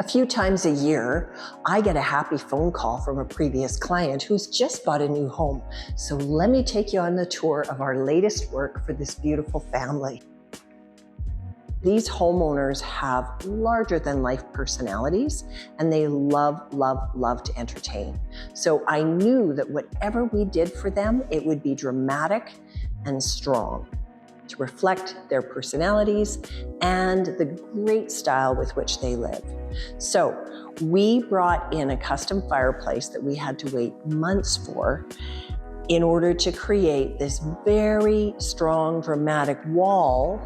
A few times a year, I get a happy phone call from a previous client who's just bought a new home. So let me take you on the tour of our latest work for this beautiful family. These homeowners have larger than life personalities and they love to entertain. So I knew that whatever we did for them, it would be dramatic and strong to reflect their personalities and the great style with which they live. So we brought in a custom fireplace that we had to wait months for in order to create this very strong, dramatic wall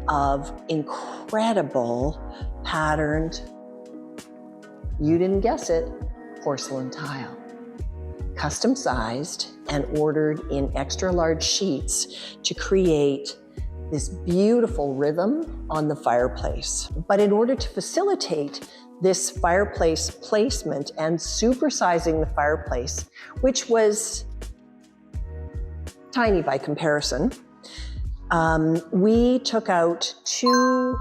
of incredible patterned, you didn't guess it, porcelain tile. Custom sized and ordered in extra large sheets to create this beautiful rhythm on the fireplace. But in order to facilitate this fireplace placement and supersizing the fireplace, which was tiny by comparison, we took out 2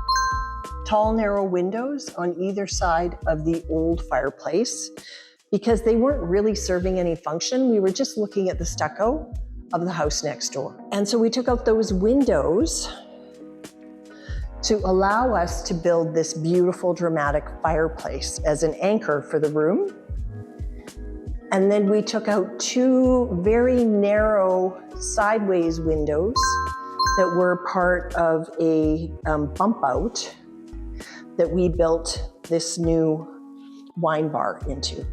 tall, narrow windows on either side of the old fireplace because they weren't really serving any function. We were just looking at the stucco of the house next door. And so we took out those windows to allow us to build this beautiful, dramatic fireplace as an anchor for the room. And then we took out 2 very narrow sideways windows that were part of a bump out that we built this new wine bar into.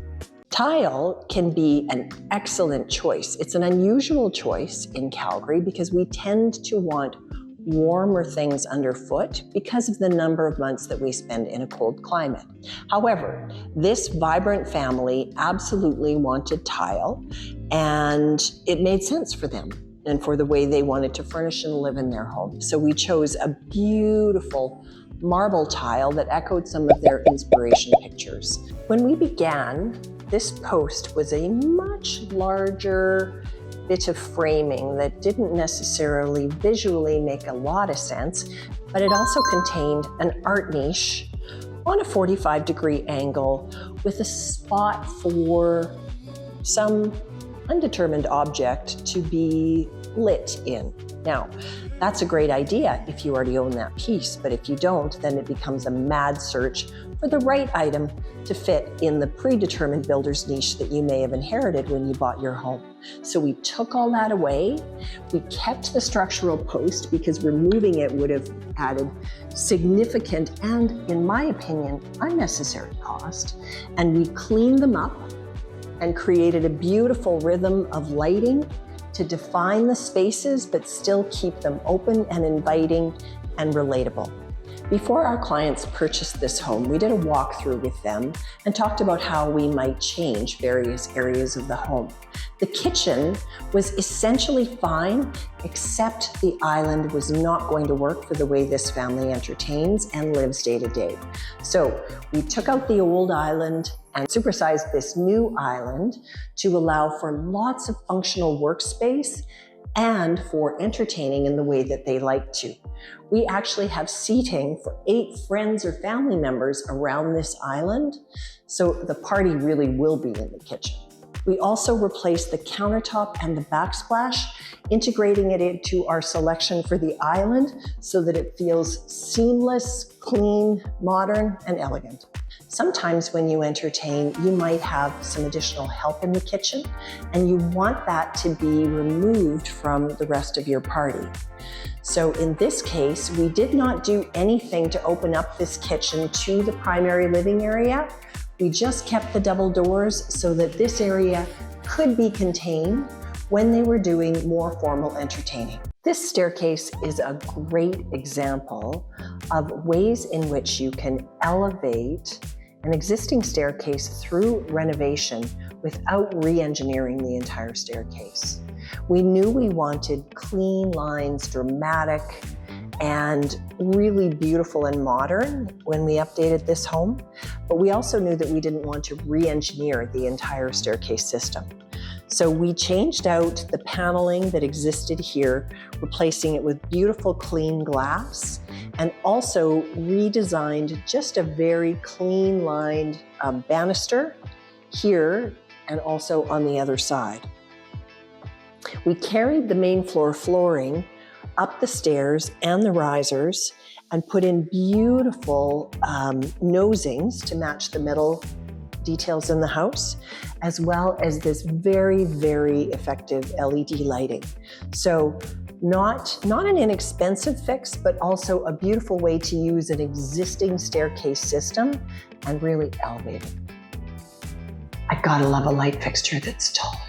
Tile can be an excellent choice. It's an unusual choice in Calgary because we tend to want warmer things underfoot because of the number of months that we spend in a cold climate. However, this vibrant family absolutely wanted tile, and it made sense for them and for the way they wanted to furnish and live in their home. So we chose a beautiful marble tile that echoed some of their inspiration pictures. When we began, this post was a much larger bit of framing that didn't necessarily visually make a lot of sense, but it also contained an art niche on a 45-degree angle with a spot for some undetermined object to be lit in. Now, that's a great idea if you already own that piece, but if you don't, then it becomes a mad search for the right item to fit in the predetermined builder's niche that you may have inherited when you bought your home. So we took all that away. We kept the structural post because removing it would have added significant and, in my opinion, unnecessary cost. And we cleaned them up and created a beautiful rhythm of lighting to define the spaces, but still keep them open and inviting and relatable. Before our clients purchased this home, we did a walkthrough with them and talked about how we might change various areas of the home. The kitchen was essentially fine, except the island was not going to work for the way this family entertains and lives day to day. So we took out the old island and supersized this new island to allow for lots of functional workspace and for entertaining in the way that they like to. We actually have seating for 8 friends or family members around this island, so the party really will be in the kitchen. We also replaced the countertop and the backsplash, integrating it into our selection for the island so that it feels seamless, clean, modern, and elegant. Sometimes when you entertain, you might have some additional help in the kitchen, and you want that to be removed from the rest of your party. So in this case, we did not do anything to open up this kitchen to the primary living area. We just kept the double doors so that this area could be contained when they were doing more formal entertaining. This staircase is a great example of ways in which you can elevate an existing staircase through renovation without re-engineering the entire staircase. We knew we wanted clean lines, dramatic, and really beautiful and modern when we updated this home, but we also knew that we didn't want to re-engineer the entire staircase system. So we changed out the paneling that existed here, replacing it with beautiful clean glass and also redesigned just a very clean lined banister here and also on the other side. We carried the main floor flooring up the stairs and the risers and put in beautiful nosings to match the metal details in the house, as well as this very, very effective LED lighting. So not an inexpensive fix, but also a beautiful way to use an existing staircase system and really elevate it. I gotta love a light fixture that's tall.